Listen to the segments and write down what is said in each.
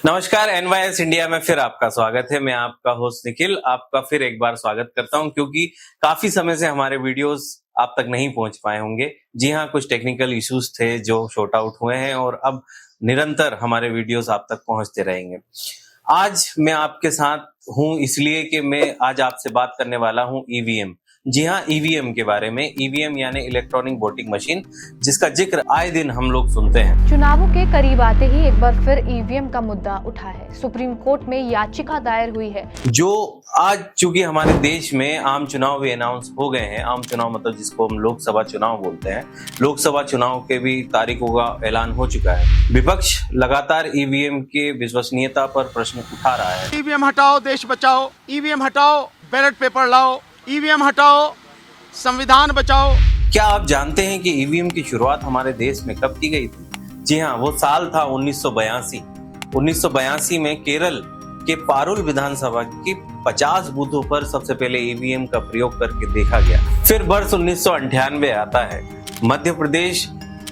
नमस्कार, NYS India में फिर आपका स्वागत है। मैं आपका होस्ट निखिल आपका फिर एक बार स्वागत करता हूं, क्योंकि काफी समय से हमारे वीडियोस आप तक नहीं पहुंच पाए होंगे। जी हां, कुछ टेक्निकल इश्यूज थे जो शॉर्ट आउट हुए हैं और अब निरंतर हमारे वीडियोस आप तक पहुंचते रहेंगे। आज मैं आपके साथ हूं इसलिए कि मैं आज आपसे बात करने वाला हूं ईवीएम। जी हाँ, ईवीएम के बारे में। ईवीएम यानी इलेक्ट्रॉनिक वोटिंग मशीन, जिसका जिक्र आए दिन हम लोग सुनते हैं। चुनावों के करीब आते ही एक बार फिर ईवीएम का मुद्दा उठा है। सुप्रीम कोर्ट में याचिका दायर हुई है। जो आज चूंकि हमारे देश में आम चुनाव भी अनाउंस हो गए हैं। आम चुनाव मतलब जिसको हम लोकसभा चुनाव बोलते हैं। लोकसभा चुनाव के भी तारीखों का ऐलान हो चुका है। विपक्ष लगातार ईवीएम के विश्वसनीयता पर प्रश्न उठा रहा है। ईवीएम हटाओ, देश बचाओ। ईवीएम हटाओ, बैलेट पेपर लाओ। ईवीएम हटाओ, संविधान बचाओ। क्या आप जानते हैं कि ईवीएम की शुरुआत हमारे देश में कब की गई थी? जी हाँ, वो साल था 1982। 1982 में केरल के पारुल विधानसभा की 50 बूथों पर सबसे पहले ईवीएम का प्रयोग करके देखा गया। फिर वर्ष 1998 आता है। मध्य प्रदेश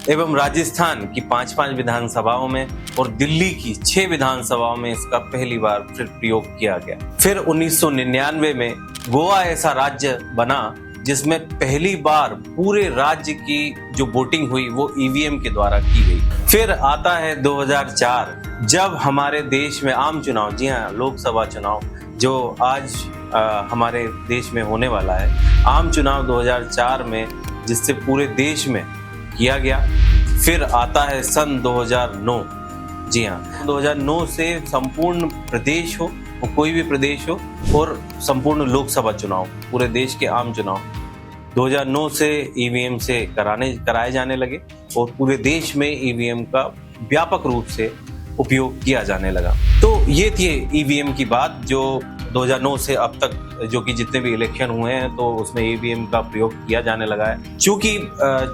एवं राजस्थान की 5-5 विधानसभाओं में और दिल्ली की 6 विधानसभाओं में इसका पहली बार फिर प्रयोग किया गया। फिर 1999 में गोवा ऐसा राज्य बना जिसमें पहली बार पूरे राज्य की जो वोटिंग हुई वो ईवीएम के द्वारा की गई। फिर आता है 2004, जब हमारे देश में आम चुनाव, जी हाँ, लोकसभा चुनाव जो आज हमारे देश में होने वाला है, आम चुनाव 2004 में, जिससे पूरे देश में किया गया। फिर आता है सन 2009। जी हाँ, 2009 से संपूर्ण प्रदेश हो, कोई भी प्रदेश हो, और संपूर्ण लोकसभा चुनाव, पूरे देश के आम चुनाव 2009 से ईवीएम से कराए जाने लगे और पूरे देश में ईवीएम का व्यापक रूप से उपयोग किया जाने लगा। तो ये थी ईवीएम की बात, जो 2009 से अब तक जो कि जितने भी इलेक्शन हुए हैं तो उसमें ईवीएम का प्रयोग किया जाने लगा है। क्योंकि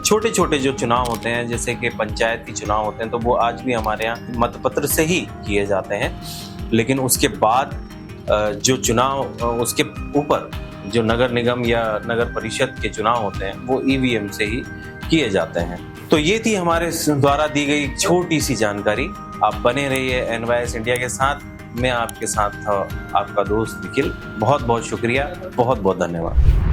छोटे छोटे जो चुनाव होते हैं, जैसे कि पंचायती चुनाव होते हैं, तो वो आज भी हमारे यहाँ मतपत्र से ही किए जाते हैं। लेकिन उसके बाद जो चुनाव, उसके ऊपर जो नगर निगम या नगर परिषद के चुनाव होते हैं वो ईवीएम से ही किए जाते हैं। तो ये थी हमारे द्वारा दी गई छोटी सी जानकारी। आप बने रहिए एनवाईएस इंडिया के साथ। मैं आपके साथ था आपका दोस्त निखिल। बहुत बहुत शुक्रिया, बहुत बहुत धन्यवाद।